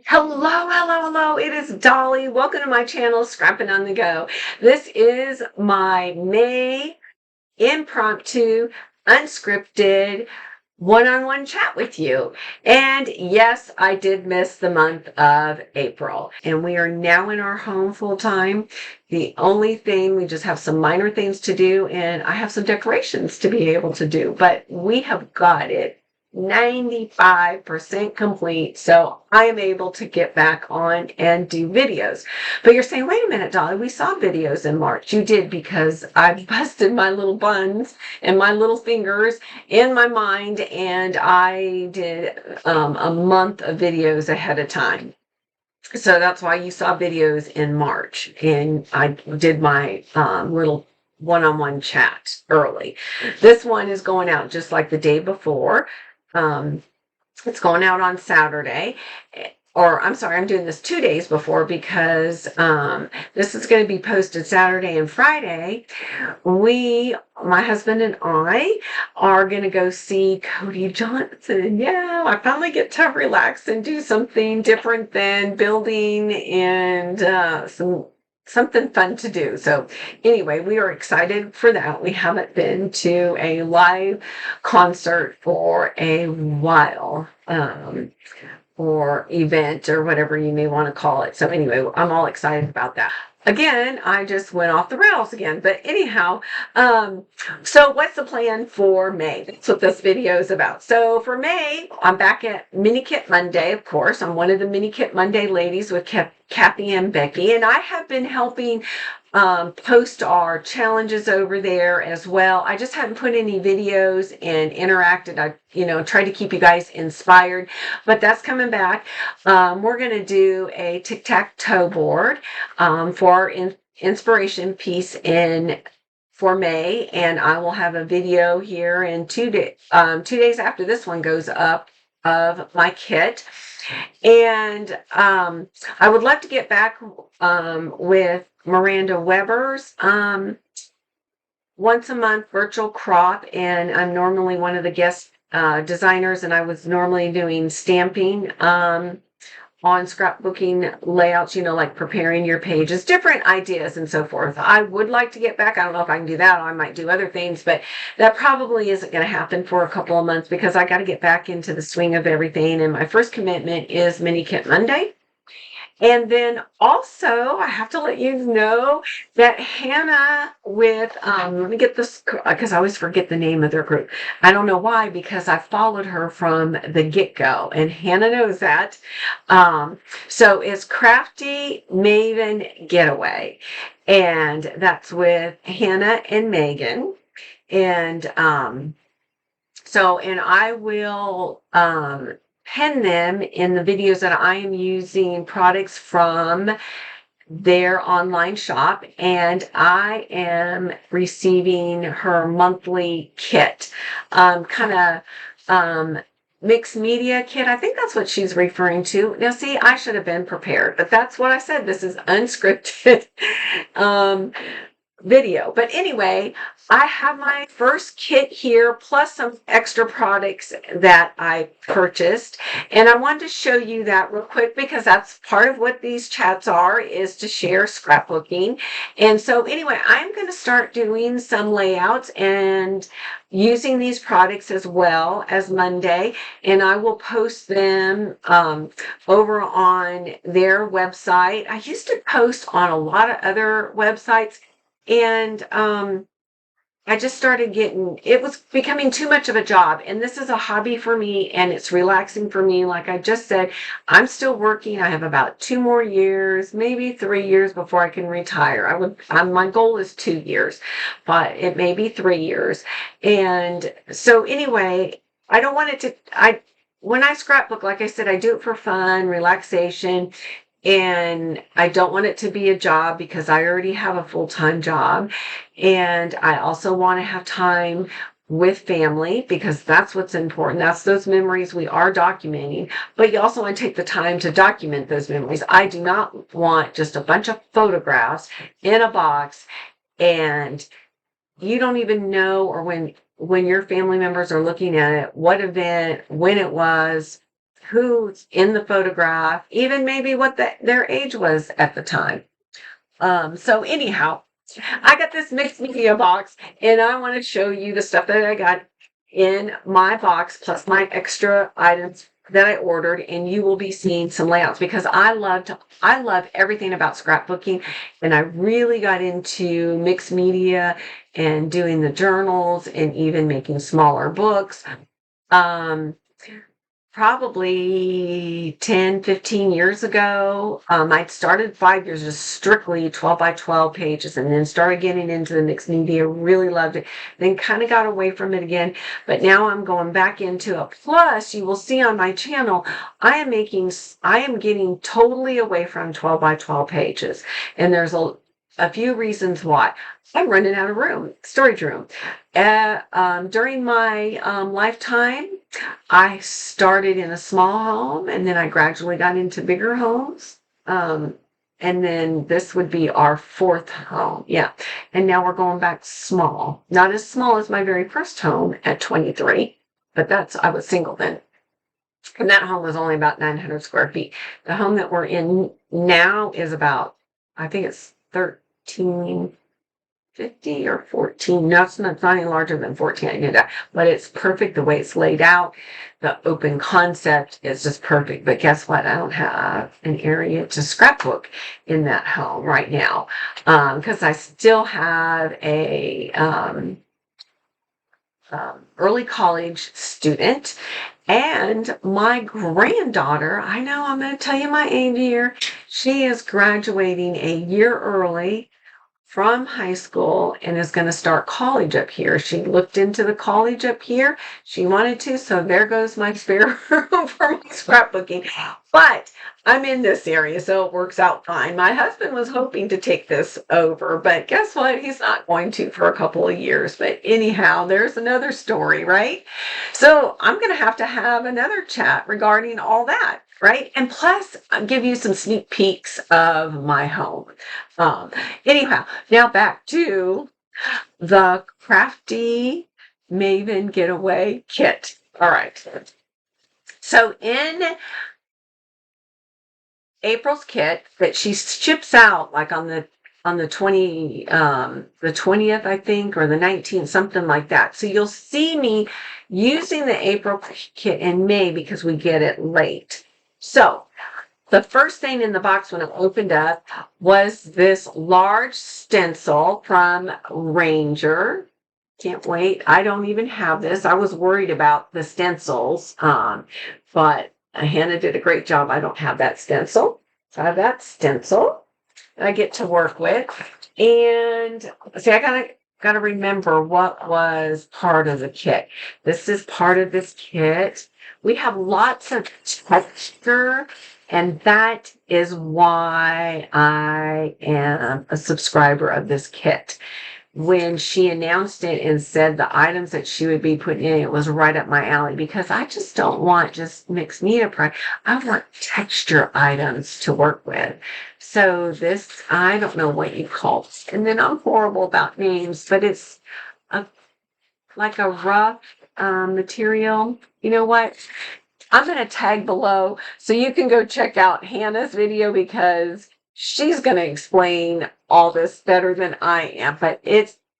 Hello. It is Dolly. Welcome to my channel, Scrapping on the Go. This is my May impromptu, unscripted, one-on-one chat with you. And yes, I did miss the month of April. And we are now in our home full time. The only thing, we just have some minor things to do, and I have some decorations to be able to do. But we have got it 95% complete, so I am able to get back on and do videos. But you're saying, wait a minute, Dolly, we saw videos in March. You did, because I busted my little buns and my little fingers in my mind, and I did a month of videos ahead of time. So that's why you saw videos in March, and I did my little one-on-one chat early. This one is going out just like the day before. It's going out on Saturday, or I'm sorry, I'm doing this 2 days before, because this is going to be posted Saturday and Friday. My husband and I, are going to go see Cody Johnson. Yeah, I finally get to relax and do something different than building, and something fun to do. So anyway, we are excited for that. We haven't been to a live concert for a while, or event, or whatever you may want to call it. So anyway, I'm all excited about that. Again, I just went off the rails again. But anyhow, so what's the plan for May? That's what this video is about. So for May, I'm back at Mini Kit Monday, of course. I'm one of the Mini Kit Monday ladies with Kathy and Becky, and I have been helping post our challenges over there as well. I just haven't put any videos and interacted. I tried to keep you guys inspired, but that's coming back. We're going to do a tic-tac-toe board for our inspiration piece for May, and I will have a video here in 2 days, 2 days after this one goes up, of my kit. And I would love to get back with Miranda Weber's once a month virtual crop, and I'm normally one of the guest designers, and I was normally doing stamping on scrapbooking layouts, like preparing your pages, different ideas and so forth. I would like to get back. I don't know if I can do that, or I might do other things, but that probably isn't going to happen for a couple of months, because I got to get back into the swing of everything. And my first commitment is Mini Kit Monday. And then also, I have to let you know that Hannah let me get this, because I always forget the name of their group. I don't know why, because I followed her from the get-go, and Hannah knows that. So it's Crafty Maven Getaway, and that's with Hannah and Megan. And and I will pen them in the videos that I am using products from their online shop, and I am receiving her monthly kit, kind of mixed media kit. I think that's what she's referring to. Now, see, I should have been prepared, but that's what I said. This is unscripted video. But anyway, I have my first kit here, plus some extra products that I purchased, and I wanted to show you that real quick, because that's part of what these chats are, is to share scrapbooking. And so anyway, I'm going to start doing some layouts and using these products as well as Monday, and I will post them over on their website. I used to post on a lot of other websites, and I just started it was becoming too much of a job. And this is a hobby for me, and it's relaxing for me. Like I just said, I'm still working. I have about 2 more years, maybe 3 years before I can retire. My goal is 2 years, but it may be 3 years. And so anyway, I don't want it to, when I scrapbook, like I said, I do it for fun, relaxation. And I don't want it to be a job, because I already have a full-time job. And I also want to have time with family, because that's what's important. That's those memories we are documenting. But you also want to take the time to document those memories. I do not want just a bunch of photographs in a box, and you don't even know, or when your family members are looking at it, what event, when it was, who's in the photograph, even maybe what their age was at the time. So anyhow, I got this mixed media box, and I want to show you the stuff that I got in my box, plus my extra items that I ordered, and you will be seeing some layouts because I love everything about scrapbooking, and I really got into mixed media and doing the journals and even making smaller books. Um, Probably 10, 15 years ago. I started 5 years just strictly 12 by 12 pages and then started getting into the mixed media, really loved it, then kind of got away from it again. But now I'm going back into it. Plus, you will see on my channel, I am getting totally away from 12 by 12 pages. And there's a few reasons why. I'm running out of storage room. During my lifetime, I started in a small home and then I gradually got into bigger homes. And then this would be our fourth home. Yeah. And now we're going back small. Not as small as my very first home at 23, but I was single then. And that home was only about 900 square feet. The home that we're in now is about, I think it's 1350 or 14. No, it's not any larger than 14. I knew that, but it's perfect the way it's laid out. The open concept is just perfect. But guess what? I don't have an area to scrapbook in that home right now because I still have a early college student. And my granddaughter, I know I'm going to tell you my age here, she is graduating a year early from high school and is going to start college up here. She looked into the college up here. She wanted to, so there goes my spare room for my scrapbooking. But I'm in this area, so it works out fine. My husband was hoping to take this over, but guess what? He's not going to for a couple of years. But anyhow, there's another story, right? So I'm going to have another chat regarding all that. Right. And plus, I'll give you some sneak peeks of my home. Anyhow, now back to the Crafty Maven Getaway Kit. All right. So in April's kit that she ships out like on the 20th, I think, or the 19th, something like that. So you'll see me using the April kit in May because we get it late. So the first thing in the box when it opened up was this large stencil from Ranger. Can't wait. I don't even have this. I was worried about the stencils, but Hannah did a great job. I don't have that stencil. So I have that stencil that I get to work with. And see, I gotta remember what was part of the kit. This is part of this kit. We have lots of texture, and that is why I am a subscriber of this kit. When she announced it and said the items that she would be putting in, it was right up my alley because I just don't want just mixed media product. I want texture items to work with. So this, I don't know what you call it. And then I'm horrible about names, but it's like a rough material. You know what? I'm going to tag below so you can go check out Hannah's video because she's going to explain all this better than I am. But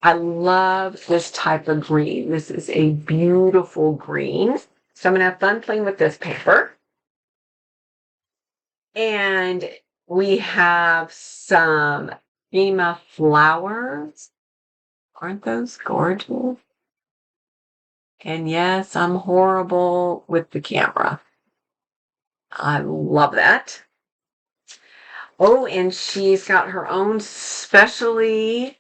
I love this type of green. This is a beautiful green. So I'm going to have fun playing with this paper. And we have some Fema flowers. Aren't those gorgeous? And yes, I'm horrible with the camera. I love that. Oh, and she's got her own specialized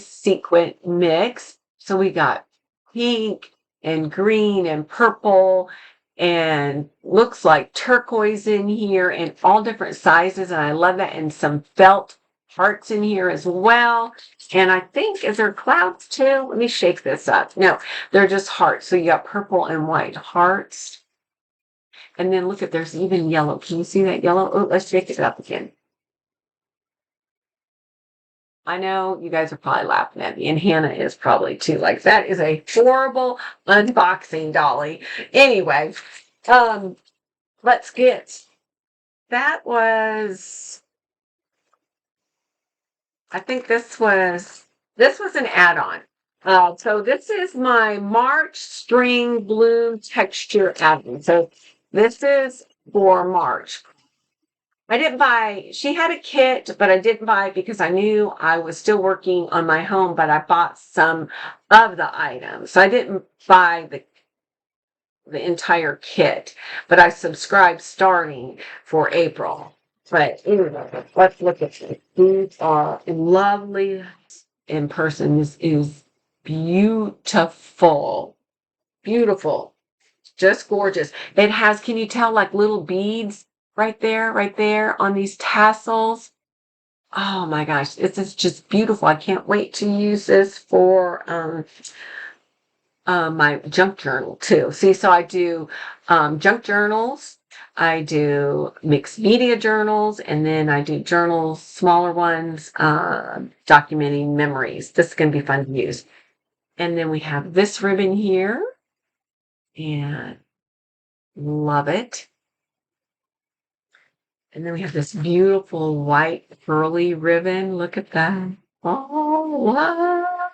sequin mix. So we got pink and green and purple and looks like turquoise in here and all different sizes. And I love that. And some felt hearts in here as well. And I think, is there clouds too? Let me shake this up. No, they're just hearts. So you got purple and white hearts. And then look at, there's even yellow. Can you see that yellow? Oh, let's shake it up again. I know you guys are probably laughing at me, and Hannah is probably too. Like, that is a horrible unboxing, Dolly. Anyway, let's get, that was, I think this was an add-on. So this is my March String Bloom Texture add-on. So this is for March. I didn't buy, she had a kit, but I didn't buy it because I knew I was still working on my home, but I bought some of the items. So I didn't buy the entire kit, but I subscribed starting for April. But anyway, let's look at these. These are lovely in person. This is beautiful. Beautiful. Just gorgeous. It has, can you tell, like little beads right there on these tassels? Oh my gosh, it's just beautiful. I can't wait to use this for my junk journal too. See, so I do junk journals, I do mixed media journals, and then I do journals, smaller ones, documenting memories. This is going to be fun to use. And then we have this ribbon here, and love it. And then we have this beautiful white pearly ribbon. Look at that. Oh, wow.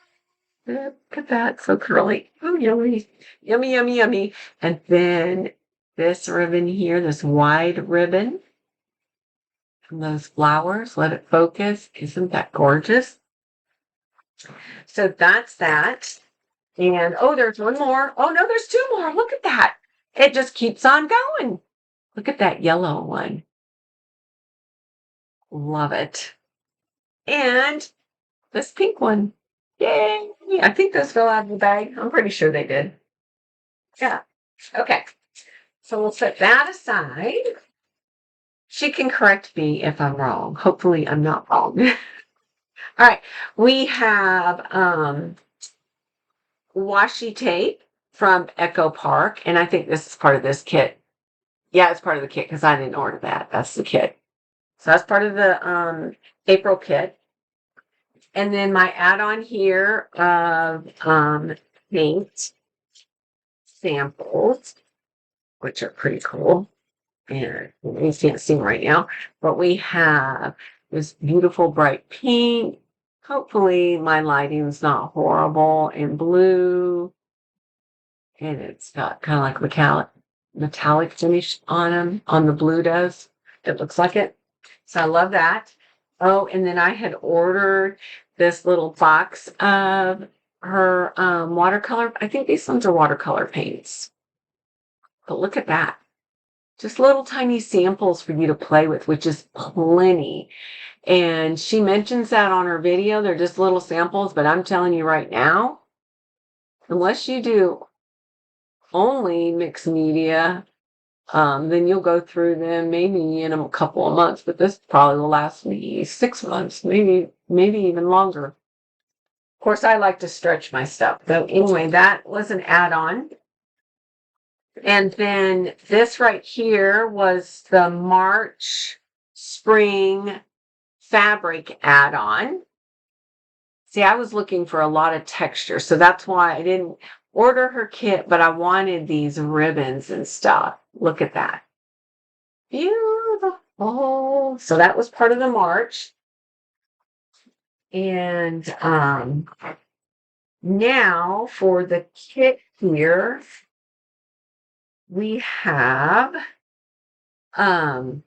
Look at that. So curly. Oh, yummy. Yummy, yummy, yummy. And then this ribbon here, this wide ribbon. And those flowers. Let it focus. Isn't that gorgeous? So that's that. And oh, there's one more. Oh, no, there's two more. Look at that. It just keeps on going. Look at that yellow one. Love it. And this pink one. Yay! I think those fell out of the bag. I'm pretty sure they did. Yeah. Okay. So we'll set that aside. She can correct me if I'm wrong. Hopefully I'm not wrong. All right. We have washi tape from Echo Park. And I think this is part of this kit. Yeah, it's part of the kit because I didn't order that. That's the kit. So that's part of the April kit. And then my add-on here of paint samples, which are pretty cool. And you can't see them right now, but we have this beautiful bright pink. Hopefully my lighting's not horrible, and blue. And it's got kind of like metallic finish on them, on the blue does. It looks like it. So I love that. Oh, and then I had ordered this little box of her watercolor. I think these ones are watercolor paints. But look at that. Just little tiny samples for you to play with, which is plenty. And she mentions that on her video. They're just little samples, but I'm telling you right now, unless you do only mixed media, then you'll go through them maybe in a couple of months, but this probably will last me 6 months, maybe even longer. Of course, I like to stretch my stuff. So anyway, that was an add-on. And then this right here was the March Spring fabric add-on. See, I was looking for a lot of texture, so that's why I didn't order her kit, but I wanted these ribbons and stuff. Look at that. Beautiful. So that was part of the March. And now for the kit here, we have the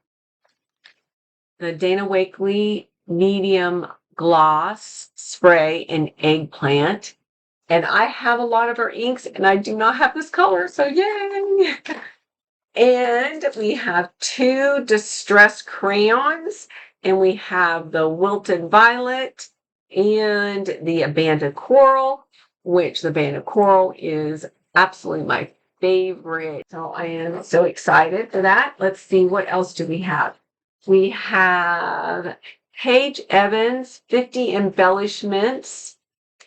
Dana Wakley medium gloss spray in eggplant. And I have a lot of her inks, and I do not have this color, so yay! And we have two distress crayons, and we have the Wilted Violet and the Abandoned Coral, which the Abandoned Coral is absolutely my favorite. So I am so excited for that. Let's see, what else do we have? We have Paige Evans 50 embellishments.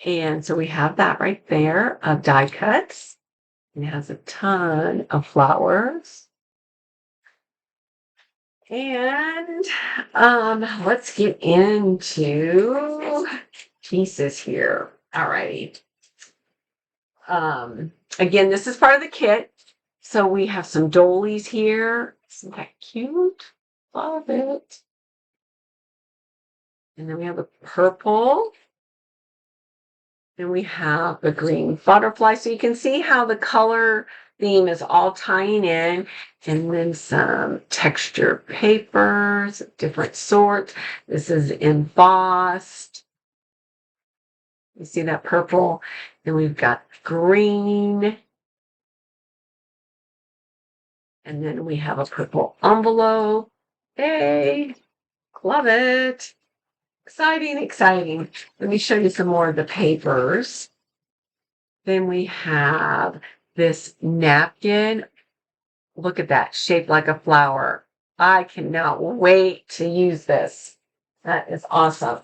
And so we have that right there of die cuts. It has a ton of flowers. And let's get into pieces here. All righty. Again, this is part of the kit. So we have some doilies here, Isn't that cute? Love it. And then we have a purple. And we have the green butterfly. So you can see how the color theme is all tying in. And then some texture papers, different sorts. This is embossed. You see that purple? Then we've got green. And then we have a purple envelope. Hey, love it. Exciting, exciting. Let me show you some more of the papers. Then we have this napkin. Look at that, shaped like a flower. I cannot wait to use this. That is awesome.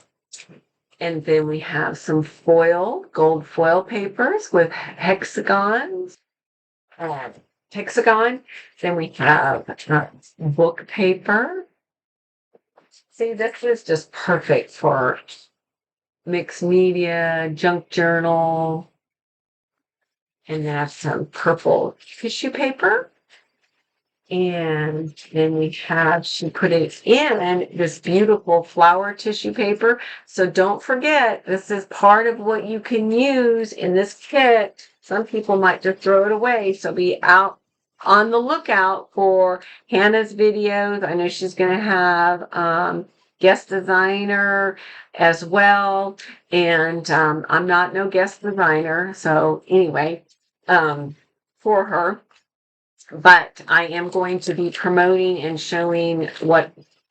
And then we have some foil, gold foil papers with hexagons. Hexagon. Then we have book paper. See, this is just perfect for mixed media, junk journal. And then I have some purple tissue paper. And then she put it in this beautiful flower tissue paper. So don't forget, this is part of what you can use in this kit. Some people might just throw it away. So be out on the lookout for Hannah's videos. I know she's going to have guest designer as well. And I'm not no guest designer. So anyway, for her. But I am going to be promoting and showing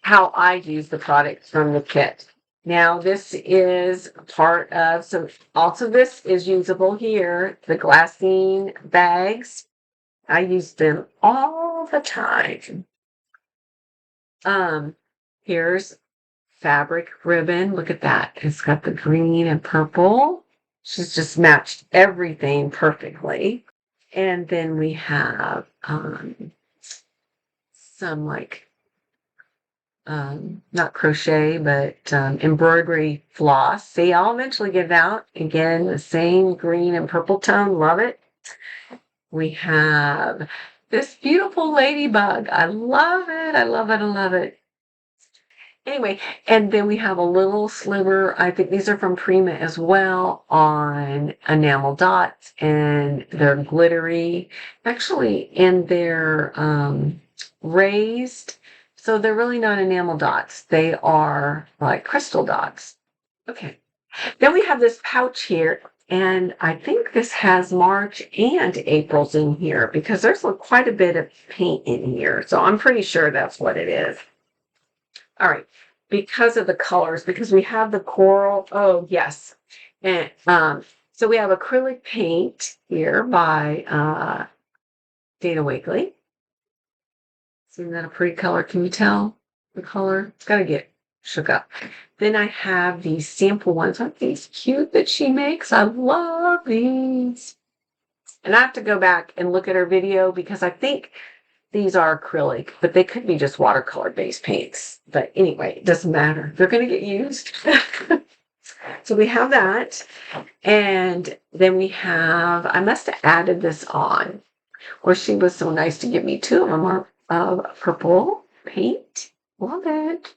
how I use the products from the kit. Now, this is part of, so also this is usable here, the glassine bags. I use them all the time. Here's fabric ribbon. Look at that. It's got the green and purple. She's just matched everything perfectly. And then we have some not crochet, but embroidery floss. See, I'll eventually get it out. Again, the same green and purple tone. Love it. We have this beautiful ladybug. I love it. I love it. I love it. Anyway, and then we have a little sliver. I think these are from Prima as well, on enamel dots, and they're glittery. Actually, and they're raised. So they're really not enamel dots. They are like crystal dots. Okay. Then we have this pouch here. And I think this has March and April's in here because there's quite a bit of paint in here. So I'm pretty sure that's what it is. All right, because of the colors, because we have the coral. Oh, yes. And so we have acrylic paint here by Dana Wakley. Isn't that a pretty color? Can you tell the color? It's got to get shook up. Then I have these sample ones. Aren't these cute that she makes? I love these. And I have to go back and look at her video because I think these are acrylic, but they could be just watercolor based paints. But anyway, it doesn't matter. They're going to get used. So we have that. And then we have, I must have added this on, or she was so nice to give me two of them of purple paint. Love it.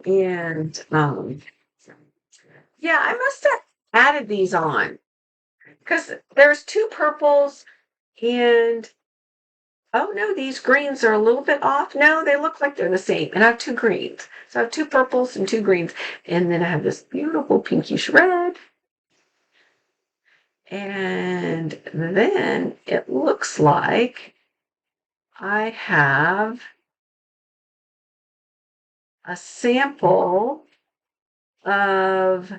And yeah, I must have added these on because there's two purples and oh no, these greens are a little bit off. No, they look like they're the same. And I have two greens. So I have two purples and two greens. And then I have this beautiful pinkish red. And then it looks like I have a sample of,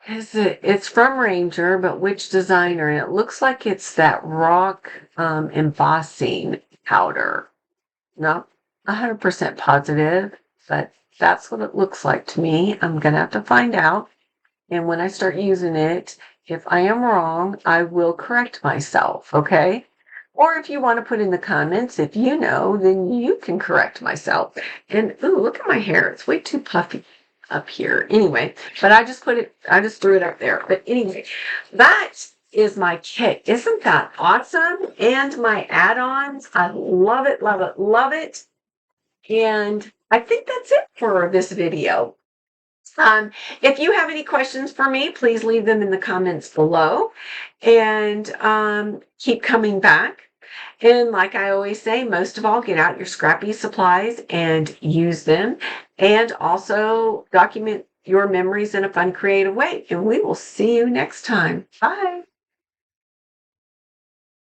it's from Ranger, but which designer? And it looks like it's that rock embossing powder. Not 100% positive, but that's what it looks like to me. I'm going to have to find out. And when I start using it, if I am wrong, I will correct myself, okay? Or if you want to put in the comments, if you know, then you can correct myself. And ooh, look at my hair. It's way too puffy up here. Anyway, but I just threw it up there. But anyway, that is my kit. Isn't that awesome? And my add-ons. I love it, love it, love it. And I think that's it for this video. If you have any questions for me, please leave them in the comments below, and keep coming back. And like I always say, most of all, get out your Scrappy supplies and use them, and also document your memories in a fun, creative way. And we will see you next time. Bye.